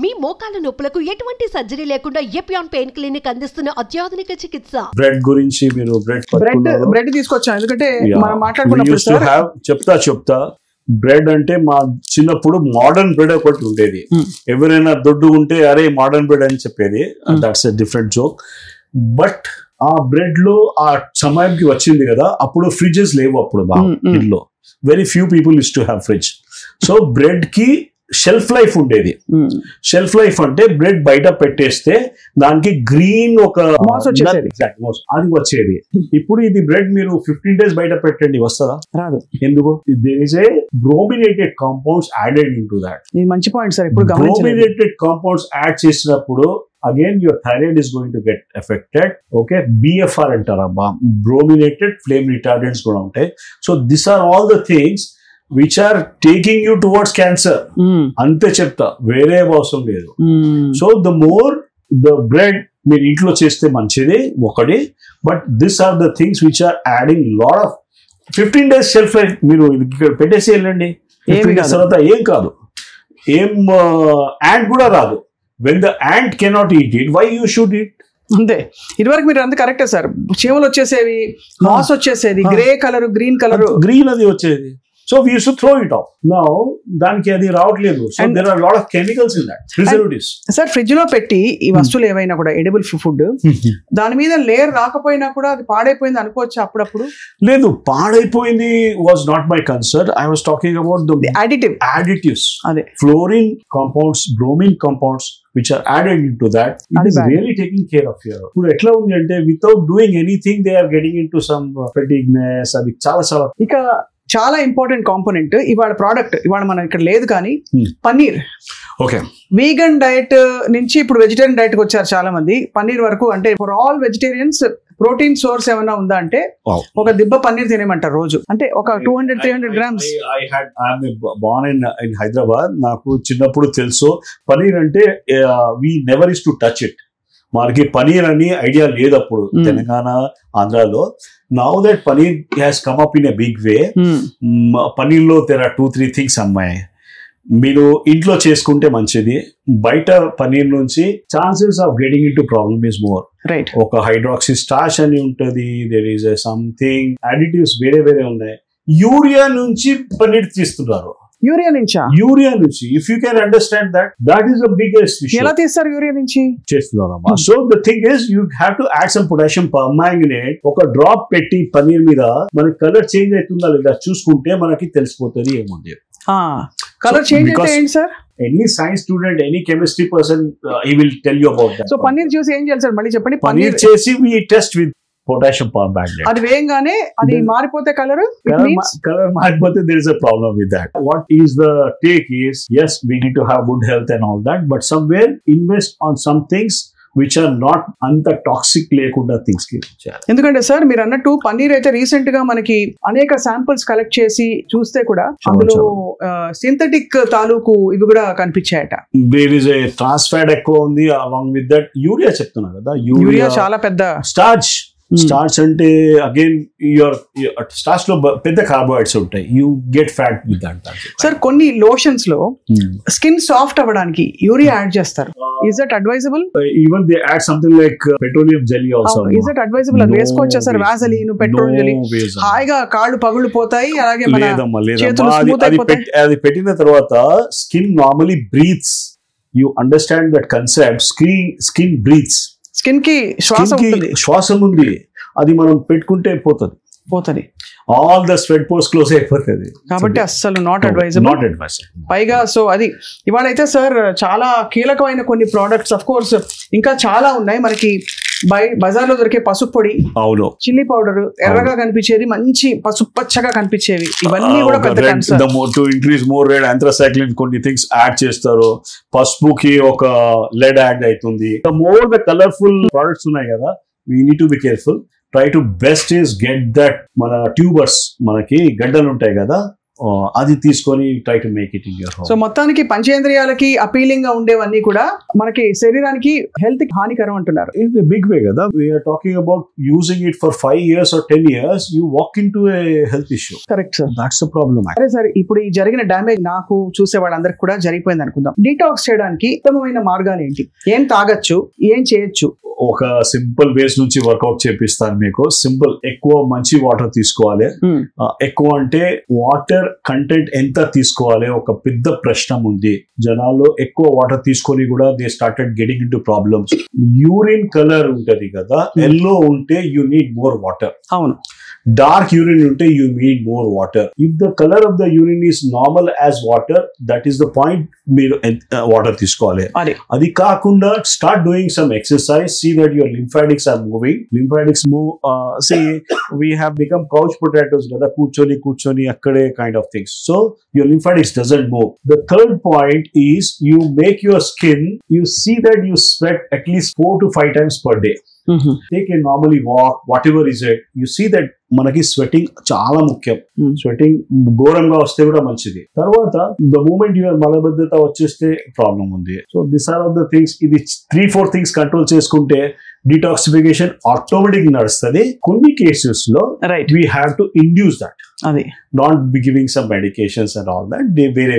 మీ మోకాళ్ళ నొప్పులకు ఎటువంటి సర్జరీ లేకుండా ఎపియాన్ పెయిన్ క్లినిక్ అందిస్తున్న అత్యాధునిక చికిత్స. బ్రెడ్ గురించి మీరు బ్రెడ్ తీసుకొచ్చాను ఎందుకంటే మనం మాట్లాడుకున్నప్పుడు చెప్తా బ్రెడ్ అంటే మా చిన్నప్పుడు మోడర్న్ బ్రెడ్ ఒకటి ఉండేది. ఎవరైనా దొడ్డు ఉంటే అరే మోడర్న్ బ్రెడ్ అని చెప్పేది. That's a different joke. But ఆ బ్రెడ్ లో ఆ సమయానికి వచ్చింది కదా, అప్పుడు ఫ్రిడ్జెస్ లేవు. అప్పుడు బాగా ఇంట్లో very few people use to have fridge. So bread కి షెల్ఫ్ లైఫ్ ఉండేది. షెల్ఫ్ లైఫ్ అంటే బ్రెడ్ బయట పెట్టేస్తే దానికి గ్రీన్ ఒక అది వచ్చేది. ఇప్పుడు ఇది బ్రెడ్ మీరు 15 days బయట పెట్టండి, వస్తుందా? రాదు. ఎందుకు? There is a brominated compounds added into that. ఇది మంచి పాయింట్ సార్. ఇప్పుడు బ్రోమినేటెడ్ కాంపౌండ్స్ యాడ్ చేసినప్పుడు again your thyroid is going to get affected. Okay, BFR antarabba, brominated flame retardants kuda untayi. So these are all the things which are taking you towards cancer. ante chepta vere avasam ledu. So the more the bread meer intlo cheste manchide okadi, but these are the things which are adding lot of 15 days shelf life. Meeru ikkada pettesi ellandi, 15 days tarvata em kaadu, ant kuda raadu. When the ant cannot eat it, why you should eat? అంతే. ఇదివరకు మీరు అంత కరెక్టే sir. చీమలు వచ్చేసేవి, mass వచ్చేసేది, grey colour, green colour, green అది వచ్చేది. So we used to throw it off. Now దానికి అది రావట్లేదు. So there are a lot of chemicals in that, preservatives. Sir fridge లో పెట్టి ఈ వస్తువులు ఏవైనా కూడా ఎడిబుల్ ఫుడ్ దాని మీద లేయర్ రాకపోయినా కూడా అది పాడైపోయింది అనుకోవచ్చు అప్పుడప్పుడు? లేదు, పాడైపోయింది was not my concern. I was talking about the additives. అదే fluorine compounds, bromine compounds which are added into that. It is really taking care of your. ఇప్పుడు ఎట్లా ఉంది అంటే without doing anything they are getting into some fatigueness. అది చాలా ఇక చాలా important component ఇవాళ ప్రోడక్ట్, ఇవాళ మనం ఇక్కడ లేదు కానీ పన్నీర్. ఓకే, వీగన్ డైట్ నుంచి ఇప్పుడు వెజిటేరియన్ డైట్ కి వచ్చారు చాలా మంది. పన్నీర్ వరకు అంటే for all vegetarians protein source ఏమైనా ఉందా అంటే ఒక దిబ్బ పన్నీర్ తినేమంటారు రోజు. అంటే ఒక 200-300 grams. I'm born in Hyderabad. నాకు చిన్నప్పుడు తెలుసు పన్నీర్ అంటే we never used to touch it. మనకి పనీర్ అని ఐడియా లేదు అప్పుడు తెలంగాణ, ఆంధ్రాలో. Now that paneer has come up in a big way. Paneer లో there are 2-3 things అమ్మాయి. మీరు ఇంట్లో చేసుకుంటే మంచిది. బయట పనీర్ నుంచి chances of getting in to problem is more. Right. ఒక హైడ్రాక్సీ స్టార్చ్ అని ఉంటది, దేర్ ఈస్ సంథింగ్ అడిటివ్స్ వేరే ఉన్నాయి. యూరియా నుంచి పనీర్ తీస్తున్నారు. యూరియా నుంచి if you can understand that is the biggest issue. ఎలా తీస్తారు యూరియా నుంచి? చేస్తున్నారమ్మా. So the thing is you have to add some potassium permanganate. ఒక డ్రాప్ పెట్టి పన్నీర్ మీద మనకి కలర్ చేంజ్ అవుతుందా లేదా చూసుకుంటే మనకి తెలిసిపోతుంది ఏముంది. కలర్ చేంజ్ అయితే ఏంటి sir? Any science student, any chemistry person, he will tell you about that. So paneer చూసి ఏం చేయాలి సార్? మళ్ళీ చెప్పండి. పన్నీర్ చేసి we test with potassium permanganate. అది వేయంగానే అది మారిపోతే కలర్ మారిపోతే there is a problem with that. What is the take is, yes, we need to have good health and all that, but somewhere invest on some things which are not అంత toxic లేకుండా things కి. ఎందుకంటే sir మీరు అన్నట్టు పన్నీర్ అయితే recent గా మనకి అనేక శాంపిల్స్ కలెక్ట్ చేసి చూస్తే కూడా అందులో సింథటిక్ తాలూకు ఇవి కూడా కనిపించాయట. There is a trans fat ఎక్కువ ఉంది. అలాంగ్ విత్ దట్ యూరియా చెప్తున్నా కదా, యూరియా చాలా పెద్ద స్టార్చ్ అంటే అగైన్ యువర్ స్టార్చ్ లో పెద్ద కార్బోహైడ్రేట్స్ ఉంటాయి. You get fat with that. Sir కొన్ని లోషన్స్ లో స్కిన్ సాఫ్ట్ అవ్వడానికి యూరియా యాడ్ చేస్తారు. Is that advisable? Even they add something like petroleum jelly also. Is that advisable? అది వేసుకోవచ్చా సార్? వాసలీన్, పెట్రోల్ జెల్లీ హాయిగా కాళ్ళు పగుళ్ళు పోతాయి, అలాగే మన చేతులు స్మూత్ అయిపోతాయి. అది పెట్టిన తర్వాత skin normally breathes. You understand that concept. Skin breathes. Skin కి శ్వాసం ఉంది. అది మనం పెట్టుకుంటే పోతుంది. All the sweat pores close అయిపోతుంది. కాబట్టి అస్సలు నాట్ అడ్వైజబుల్. పైగా సో అది ఇవాళ అయితే సార్ చాలా కీలకమైన కొన్ని ప్రోడక్ట్స్. ఆఫ్ కోర్స్ ఇంకా చాలా ఉన్నాయి మనకి. బజార్ లో దొరికే పసుపు పొడి, అవును, చిల్లీ పౌడర్, ఎర్రగా కనిపించేది, మంచి పసుపు పచ్చగా కనిపించేవి, ఇవన్నీ కూడా పెద్ద concern. To increase more red ఆంథ్రాసైక్లిన్ కొన్ని థింగ్స్ యాడ్ చేస్తారు. పసుపుకి ఒక లెడ్ యాడ్ అవుతుంది. మోర్ ద కలర్ఫుల్ ప్రొడక్ట్స్ ఉన్నాయి కదా, we need to be careful. Try to best is get that మన ట్యూబర్స్, మనకి గడ్డలు ఉంటాయి కదా, అది తీసుకొని try to make it in your home. So మొత్తానికి పంచేంద్రియాలకి అపీలింగ్ గా ఉండేవన్నీ కూడా మనకి శరీరానికి హెల్త్ కి హానికరం అంటున్నారు. In a big way కదా, we are talking about using it for 5 years or 10 years, you walk into a health issue. Correct sir. That's the problem. సరే సార్, ఇప్పుడు ఈ జరిగిన డ్యామేజ్ నాకు చూసే వాళ్ళందరికి కూడా జరిగిపోయింది అనుకుందాం. డీటాక్స్ చేయడానికి ఉత్తమమైన మార్గాలు ఏంటి? ఏం తాగొచ్చు, ఏం చేయొచ్చు? ఒక సింపుల్ వేస్ నుంచి వర్కౌట్ చేపిస్తాను మీకు. సింపుల్, ఎక్కువ మంచి వాటర్ తీసుకోవాలి. ఎక్కువ అంటే వాటర్ కంటెంట్ ఎంత తీసుకోవాలి ఒక పెద్ద ప్రశ్న ఉంది. జనాల్లో ఎక్కువ వాటర్ తీసుకొని కూడా they started getting into problems. Urine colour ఉంటది కదా, ఎల్లో ఉంటే యూ నీడ్ మోర్ వాటర్. అవును. డార్క్ యూరిన్ ఉంటే you need more water. If the colour of the urine is normal as water, that is the point, మీరు water తీసుకోవాలి. అది కాకుండా start doing some exercise. See that your lymphatics are moving. Lymphatics move. See we have become couch potatoes కదా, కూర్చొని అక్కడే kind of things. So your lymphatics doesn't move. The third point is you make your skin, you see that you sweat at least 4 to 5 times per day. Take a normally walk, whatever is it, you see that మనకి sweating చాలా ముఖ్యం. Sweating ఘోరంగా వస్తే కూడా మంచిది. తర్వాత the moment your మలబద్ధత వచ్చేస్తే problem ఉంది. So this are of the things. ఇది 3-4 థింగ్స్ కంట్రోల్ చేసుకుంటే డిటాక్సిఫికేషన్ ఆటోమేటిక్ నడుస్తుంది. కొన్ని కేసెస్ లో we have to induce that. అది not be giving some medications and all that. వేరే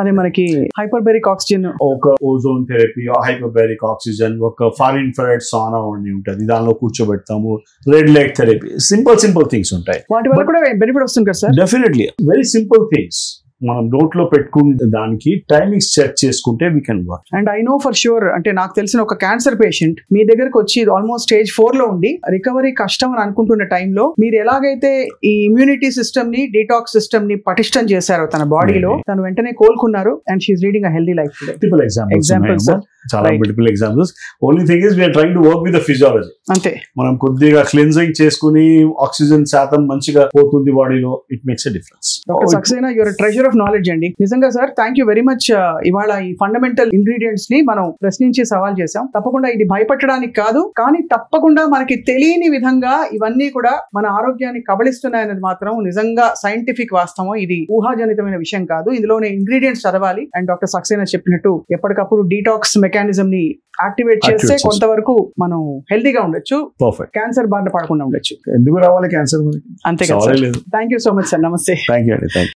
అదే మనకి హైపర్బెరిక్ ఆక్సిజన్, ఒక ఓజోన్ థెరపీ, హైపర్బెరిక్ ఆక్సిజన్, ఒక ఫార్ ఇన్ఫ్రారెడ్ సానా ఉండి ఉంటుంది, దానిలో కూర్చోబెడతాము. Red light therapy, simple things ఉంటాయి. వాటి వల్ల కూడా బెనిఫిట్ వస్తుంది కదా sir? Definitely, very simple things. మనం నోట్లో పెట్టుకునే దానికి టైమింగ్స్ సెట్ చేసుకుంటే we can work. And I know for sure, అంటే నాకు తెలిసిన ఒక క్యాన్సర్ పేషెంట్ మీ దగ్గరకు వచ్చి ఆల్మోస్ట్ స్టేజ్ 4 లో ఉండి రికవరీ కష్టం అని అనుకుంటున్న టైంలో మీరు ఎలాగైతే ఈ ఇమ్యూనిటీ సిస్టమ్ ని, డీటాక్స్ సిస్టమ్ ని పటిష్టం చేశారో తన బాడీలో, తను వెంటనే కోలుకున్నారు. And she is leading a healthy life today. Multiple examples, చాలా multiple examples. Only thing is we are trying to work with the physiology. అంతే. మనం కొద్దిగా క్లిన్జింగ్ చేసుకుని ఆక్సిజన్ శాతం మంచిగా పోతుంది బాడీలో. It makes a difference. Doctor Saxena, your treasure of knowledge అండి. నిజంగా sir, thank you very much. ఇవాళ ఈ ఫండమెంటల్ ఇంగ్రీడియంట్స్ ని మనం ప్రశ్నించి సవాల్ చేసాం. తప్పకుండా ఇది భయపెట్టడానికి కాదు, కానీ తప్పకుండా మనకి తెలియని విధంగా ఇవన్నీ కూడా మన ఆరోగ్యాన్ని కబళిస్తున్నాయనేది మాత్రం నిజంగా సైంటిఫిక్ వాస్తవం. ఇది ఊహాజనితమైన విషయం కాదు. ఇందులోనే ఇంగ్రీడియంట్స్ చదవాలి. అండ్ డాక్టర్ సక్సేనా చెప్పినట్టు ఎప్పటికప్పుడు డీటాక్స్ మెకానిజం ని యాక్టివేట్ చేస్తే కొంతవరకు మనం హెల్తీగా ఉండొచ్చు. పర్ఫెక్ట్. క్యాన్సర్ బారిన పడకుండా ఉండొచ్చు. ఎందుకు రావాలి క్యాన్సర్? అంతే కదా. Thank you so much sir. నమస్తే. థ్యాంక్ యూ అండి. Thank you.